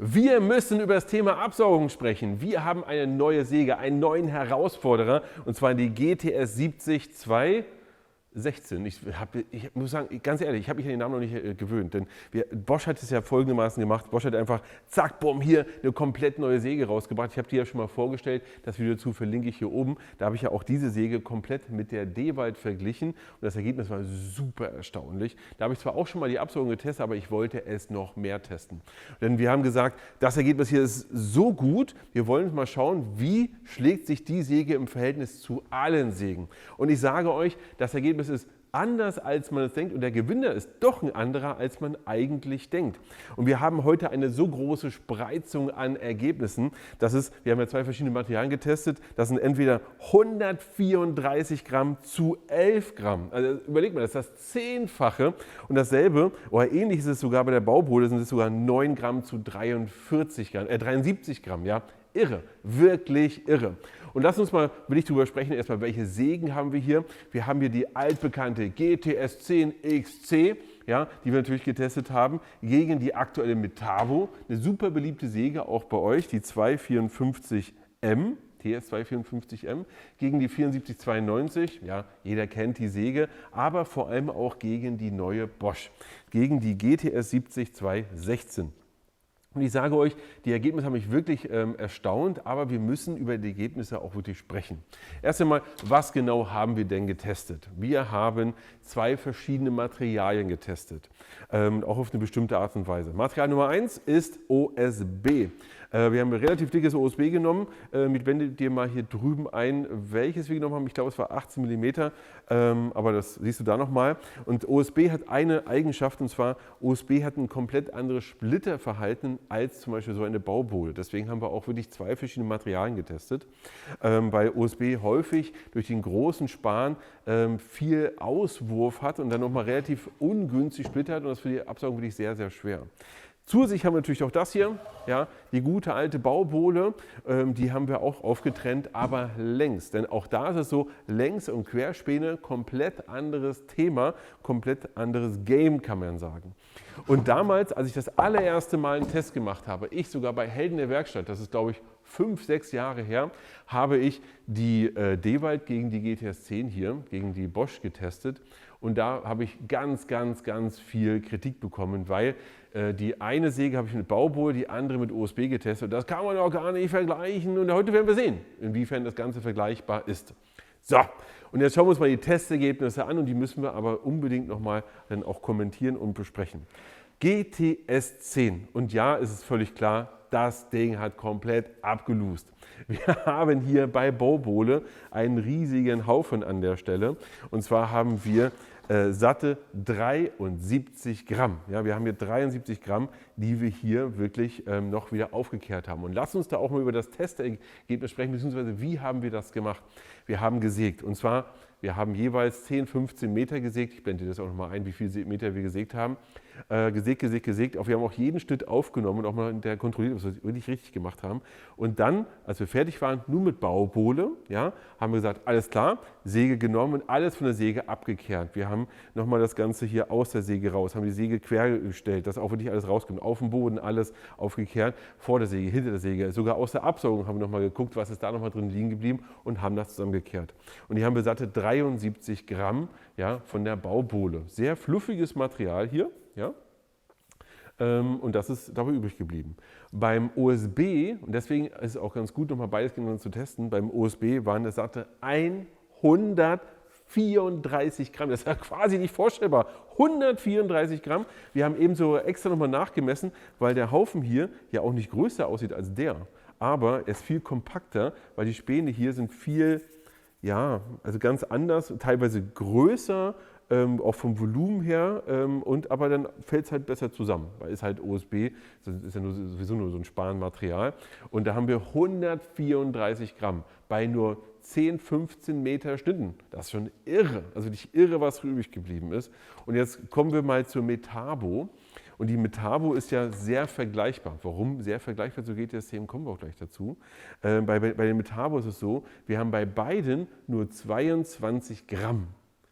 Wir müssen über das Thema Absaugung sprechen. Wir haben eine neue Säge, einen neuen Herausforderer, und zwar die GTS 70 216. Ich muss sagen, ganz ehrlich, ich habe mich an den Namen noch nicht gewöhnt, denn Bosch hat es ja folgendermaßen gemacht. Bosch hat einfach, zack, bumm, hier eine komplett neue Säge rausgebracht. Ich habe die ja schon mal vorgestellt, das Video dazu verlinke ich hier oben. Da habe ich ja auch diese Säge komplett mit der Dewalt verglichen und das Ergebnis war super erstaunlich. Da habe ich zwar auch schon mal die Absaugung getestet, aber ich wollte es noch mehr testen. Denn wir haben gesagt, das Ergebnis hier ist so gut, wir wollen mal schauen, wie schlägt sich die Säge im Verhältnis zu allen Sägen. Und ich sage euch, das Ergebnis ist anders, als man es denkt, und der Gewinner ist doch ein anderer, als man eigentlich denkt. Und wir haben heute eine so große Spreizung an Ergebnissen, wir haben ja zwei verschiedene Materialien getestet, das sind entweder 134 Gramm zu 11 Gramm. Also überlegt mal, das ist das Zehnfache, und dasselbe, oder ähnlich ist es sogar bei der Baubohle, sind es sogar 9 Gramm zu 73 Gramm, ja. Irre, wirklich irre. Und lass uns mal wirklich darüber sprechen, erstmal, welche Sägen haben wir hier. Wir haben hier die altbekannte GTS 10 XC, ja, die wir natürlich getestet haben, gegen die aktuelle Metabo, eine super beliebte Säge auch bei euch, die 254M. TS 254M, gegen die 7492, ja, jeder kennt die Säge, aber vor allem auch gegen die neue Bosch, gegen die GTS 70 216. Und ich sage euch, die Ergebnisse haben mich wirklich erstaunt, aber wir müssen über die Ergebnisse auch wirklich sprechen. Erst einmal, was genau haben wir denn getestet? Wir haben zwei verschiedene Materialien getestet, auch auf eine bestimmte Art und Weise. Material Nummer 1 ist OSB. Wir haben ein relativ dickes OSB genommen. Blende dir mal hier drüben ein, welches wir genommen haben. Ich glaube, es war 18 mm, aber das siehst du da nochmal. Und OSB hat eine Eigenschaft, und zwar OSB hat ein komplett anderes Splitterverhalten als zum Beispiel so eine Baubohle. Deswegen haben wir auch wirklich zwei verschiedene Materialien getestet, weil OSB häufig durch den großen Span viel Auswurf hat und dann nochmal relativ ungünstig splittert, und das ist für die Absaugung wirklich sehr, sehr schwer. Zusätzlich haben wir natürlich auch das hier, ja, die gute alte Baubohle, die haben wir auch aufgetrennt, aber längs. Denn auch da ist es so, Längs- und Querspäne, komplett anderes Thema, komplett anderes Game, kann man sagen. Und damals, als ich das allererste Mal einen Test gemacht habe, ich sogar bei Helden der Werkstatt, das ist glaube ich 5, 6 Jahre her, habe ich die Dewalt gegen die GTS 10 hier, gegen die Bosch getestet. Und da habe ich ganz viel Kritik bekommen, weil die eine Säge habe ich mit Baubohle, die andere mit OSB getestet. Und das kann man auch gar nicht vergleichen. Und heute werden wir sehen, inwiefern das Ganze vergleichbar ist. So, und jetzt schauen wir uns mal die Testergebnisse an, und die müssen wir aber unbedingt nochmal dann auch kommentieren und besprechen. GTS 10. Und ja, es ist völlig klar, das Ding hat komplett abgelust. Wir haben hier bei Baubohle einen riesigen Haufen an der Stelle. Und zwar haben wir satte 73 Gramm. Ja, wir haben hier 73 Gramm, die wir hier wirklich noch wieder aufgekehrt haben. Und lass uns da auch mal über das Testergebnis sprechen, beziehungsweise wie haben wir das gemacht. Wir haben gesägt, und zwar, wir haben jeweils 10, 15 Meter gesägt. Ich blende dir das auch nochmal ein, wie viele Meter wir gesägt haben. Gesägt. Wir haben auch jeden Schnitt aufgenommen und auch mal kontrolliert, ob wir es wirklich richtig gemacht haben. Und dann, als wir fertig waren, nur mit Baubohle, ja, haben wir gesagt, alles klar, Säge genommen und alles von der Säge abgekehrt. Wir haben nochmal das Ganze hier aus der Säge raus, haben die Säge quer gestellt, das auch wirklich alles rausgenommen, auf dem Boden alles aufgekehrt, vor der Säge, hinter der Säge. Sogar aus der Absaugung haben wir nochmal geguckt, was ist da nochmal drin liegen geblieben, und haben das zusammengekehrt. Und hier haben wir satte 73 Gramm, ja, von der Baubohle. Sehr fluffiges Material hier. Ja? Und das ist dabei übrig geblieben. Beim OSB, und deswegen ist es auch ganz gut, nochmal beides gegeneinander zu testen, beim OSB waren das satte 134 Gramm. Das ist ja quasi nicht vorstellbar. 134 Gramm. Wir haben ebenso extra nochmal nachgemessen, weil der Haufen hier ja auch nicht größer aussieht als der. Aber er ist viel kompakter, weil die Späne hier sind viel, ja, also ganz anders, teilweise größer, auch vom Volumen her, aber dann fällt es halt besser zusammen, weil es halt OSB, das ist ja sowieso nur so ein Spanmaterial. Und da haben wir 134 Gramm bei nur 10, 15 Meter Schnitten. Das ist schon irre, also wirklich irre, was übrig geblieben ist. Und jetzt kommen wir mal zur Metabo. Und die Metabo ist ja sehr vergleichbar. Warum sehr vergleichbar zu GTS-Themen, kommen wir auch gleich dazu. Bei den Metabo ist es so, wir haben bei beiden nur 22 Gramm.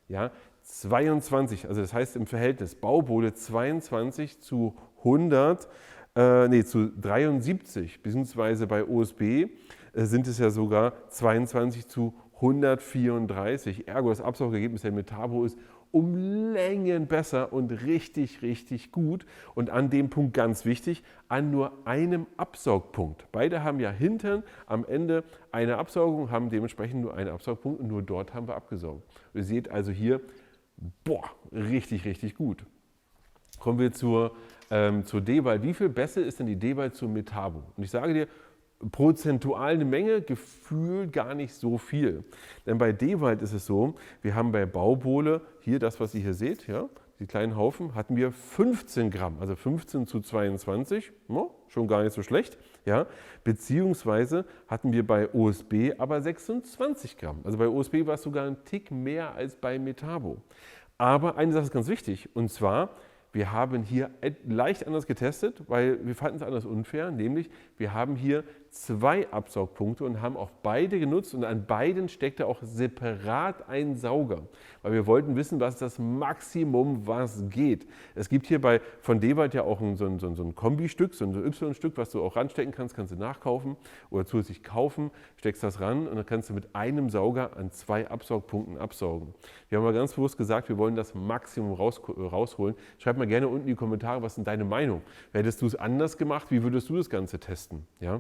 Ja, 22, also das heißt im Verhältnis Baubohle 22 zu 100 zu 73, beziehungsweise bei OSB sind es ja sogar 22 zu 134. Ergo, das Absaugergebnis der Metabo ist um Längen besser und richtig, richtig gut. Und an dem Punkt ganz wichtig, an nur einem Absaugpunkt. Beide haben ja hinten am Ende eine Absaugung, haben dementsprechend nur einen Absaugpunkt und nur dort haben wir abgesaugt. Ihr seht also hier, boah, richtig, richtig gut. Kommen wir zur Dewald. Wie viel besser ist denn die Dewald zur Metabo? Und ich sage dir, prozentual eine Menge, gefühlt gar nicht so viel. Denn bei Dewald ist es so, wir haben bei Baumwolle, hier das, was ihr hier seht, ja, die kleinen Haufen, hatten wir 15 Gramm, also 15 zu 22, no, schon gar nicht so schlecht. Ja, beziehungsweise hatten wir bei OSB aber 26 Gramm. Also bei OSB war es sogar ein Tick mehr als bei Metabo. Aber eine Sache ist ganz wichtig, und zwar, wir haben hier leicht anders getestet, weil wir fanden es anders unfair, nämlich wir haben hier 2 Absaugpunkte und haben auch beide genutzt und an beiden steckte auch separat ein Sauger, weil wir wollten wissen, was ist das Maximum, was geht. Es gibt hier von Dewald ja auch so ein Kombistück, so ein Y-Stück, was du auch ranstecken kannst du nachkaufen oder zusätzlich kaufen, steckst das ran und dann kannst du mit einem Sauger an 2 Absaugpunkten absaugen. Wir haben mal ganz bewusst gesagt, wir wollen das Maximum rausholen. Schreib mal gerne unten in die Kommentare, was ist deine Meinung? Hättest du es anders gemacht, wie würdest du das Ganze testen? Ja?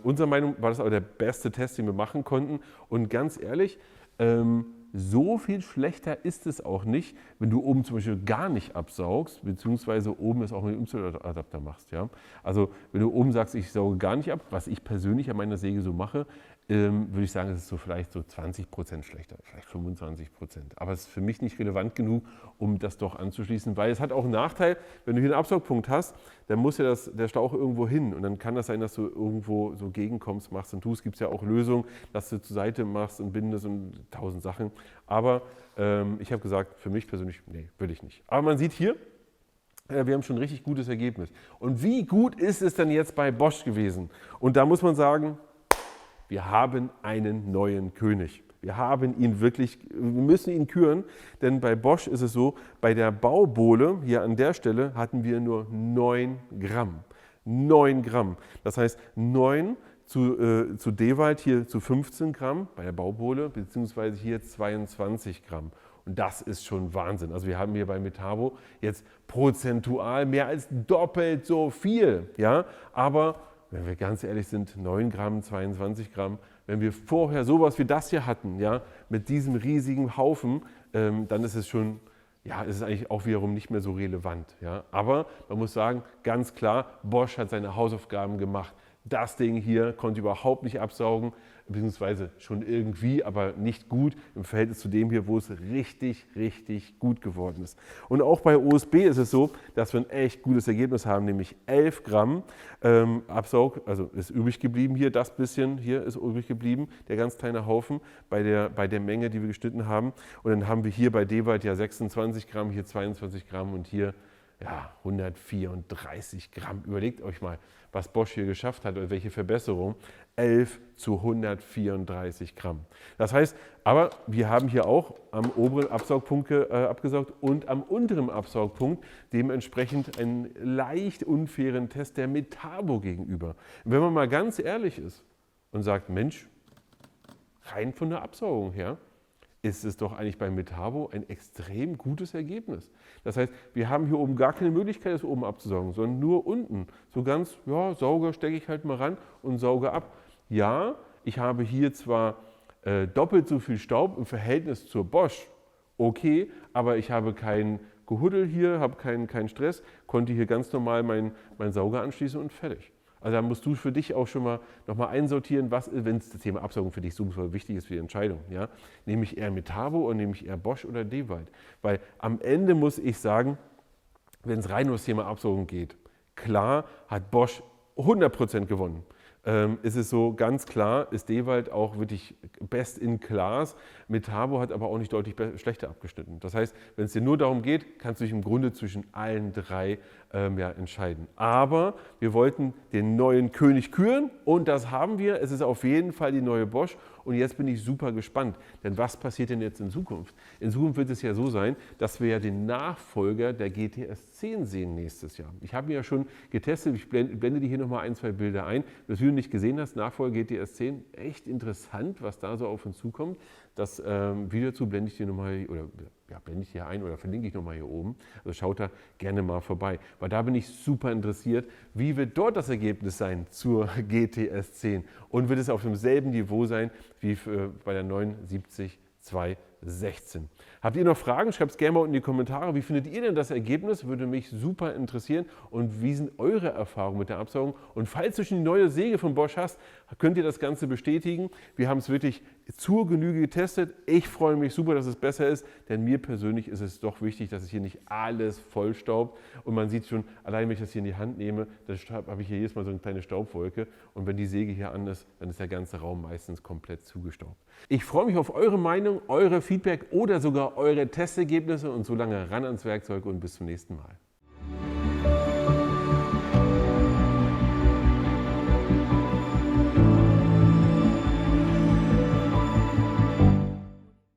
Unserer Meinung war das aber der beste Test, den wir machen konnten. Und ganz ehrlich, so viel schlechter ist es auch nicht, wenn du oben zum Beispiel gar nicht absaugst, beziehungsweise oben es auch mit dem Y-Adapter machst. Ja? Also wenn du oben sagst, ich sauge gar nicht ab, was ich persönlich an meiner Säge so mache, würde ich sagen, es ist so vielleicht so 20% schlechter, vielleicht 25%. Aber es ist für mich nicht relevant genug, um das doch anzuschließen, weil es hat auch einen Nachteil, wenn du hier einen Absaugpunkt hast, dann muss ja der Schlauch irgendwo hin und dann kann das sein, dass du irgendwo so gegenkommst, machst und tust. Es gibt ja auch Lösungen, dass du zur Seite machst und bindest und 1000 Sachen. Aber ich habe gesagt, für mich persönlich, nee, will ich nicht. Aber man sieht hier, wir haben schon ein richtig gutes Ergebnis. Und wie gut ist es denn jetzt bei Bosch gewesen? Und da muss man sagen, wir haben einen neuen König. Wir haben ihn wirklich, wir müssen ihn küren, denn bei Bosch ist es so, bei der Baubohle hier an der Stelle hatten wir nur 9 Gramm. 9 Gramm. Das heißt 9 zu Dewald hier zu 15 Gramm bei der Baubohle, beziehungsweise hier 22 Gramm. Und das ist schon Wahnsinn. Also wir haben hier bei Metabo jetzt prozentual mehr als doppelt so viel. Ja? Aber wenn wir ganz ehrlich sind, 9 Gramm, 22 Gramm, wenn wir vorher sowas wie das hier hatten, ja, mit diesem riesigen Haufen, dann ist es schon, ja, ist es eigentlich auch wiederum nicht mehr so relevant. Ja. Aber man muss sagen, ganz klar, Bosch hat seine Hausaufgaben gemacht. Das Ding hier konnte überhaupt nicht absaugen, beziehungsweise schon irgendwie, aber nicht gut im Verhältnis zu dem hier, wo es richtig, richtig gut geworden ist. Und auch bei OSB ist es so, dass wir ein echt gutes Ergebnis haben, nämlich 11 Gramm Absaug, also ist übrig geblieben hier, das bisschen hier ist übrig geblieben, der ganz kleine Haufen bei der Menge, die wir geschnitten haben. Und dann haben wir hier bei Dewald ja 26 Gramm, hier 22 Gramm und hier ja, 134 Gramm. Überlegt euch mal, was Bosch hier geschafft hat oder welche Verbesserung. 11 zu 134 Gramm. Das heißt, aber wir haben hier auch am oberen Absaugpunkt abgesaugt und am unteren Absaugpunkt dementsprechend einen leicht unfairen Test der Metabo gegenüber. Und wenn man mal ganz ehrlich ist und sagt, Mensch, rein von der Absaugung her, ist es doch eigentlich bei Metabo ein extrem gutes Ergebnis. Das heißt, wir haben hier oben gar keine Möglichkeit, das oben abzusaugen, sondern nur unten. So ganz, ja, Sauger stecke ich halt mal ran und sauge ab. Ja, ich habe hier zwar doppelt so viel Staub im Verhältnis zur Bosch, okay, aber ich habe kein Gehuddel hier, habe keinen Stress, konnte hier ganz normal meinen Sauger anschließen und fertig. Also da musst du für dich auch schon mal nochmal einsortieren, was, wenn das Thema Absaugung für dich so wichtig ist für die Entscheidung. Ja? Nehme ich eher Metabo oder nehme ich eher Bosch oder Dewald? Weil am Ende muss ich sagen, wenn es rein um das Thema Absaugung geht, klar hat Bosch 100% gewonnen. ist es so ganz klar, ist Dewald auch wirklich best in class. Metabo hat aber auch nicht deutlich schlechter abgeschnitten. Das heißt, wenn es dir nur darum geht, kannst du dich im Grunde zwischen allen drei entscheiden. Aber wir wollten den neuen König küren und das haben wir. Es ist auf jeden Fall die neue Bosch und jetzt bin ich super gespannt. Denn was passiert denn jetzt in Zukunft? In Zukunft wird es ja so sein, dass wir ja den Nachfolger der GTS 10 sehen nächstes Jahr. Ich habe ihn ja schon getestet, ich blende dir hier nochmal ein, zwei Bilder ein. Wenn du nicht gesehen hast, Nachfolger GTS 10, echt interessant, was da so auf uns zukommt. Das Video dazu blende ich dir nochmal, oder ja, blende ich dir ein oder verlinke ich nochmal hier oben. Also schaut da gerne mal vorbei, weil da bin ich super interessiert, wie wird dort das Ergebnis sein zur GTS 10 und wird es auf demselben Niveau sein wie bei der 79 216. Habt ihr noch Fragen? Schreibt es gerne mal unten in die Kommentare. Wie findet ihr denn das Ergebnis? Würde mich super interessieren. Und wie sind eure Erfahrungen mit der Absaugung? Und falls du schon die neue Säge von Bosch hast, könnt ihr das Ganze bestätigen. Wir haben es wirklich zur Genüge getestet. Ich freue mich super, dass es besser ist, denn mir persönlich ist es doch wichtig, dass es hier nicht alles vollstaubt. Und man sieht schon, allein wenn ich das hier in die Hand nehme, dann habe ich hier jedes Mal so eine kleine Staubwolke. Und wenn die Säge hier an ist, dann ist der ganze Raum meistens komplett zugestaubt. Ich freue mich auf eure Meinung, eure Feedback oder sogar eure Testergebnisse und so lange ran ans Werkzeug und bis zum nächsten Mal.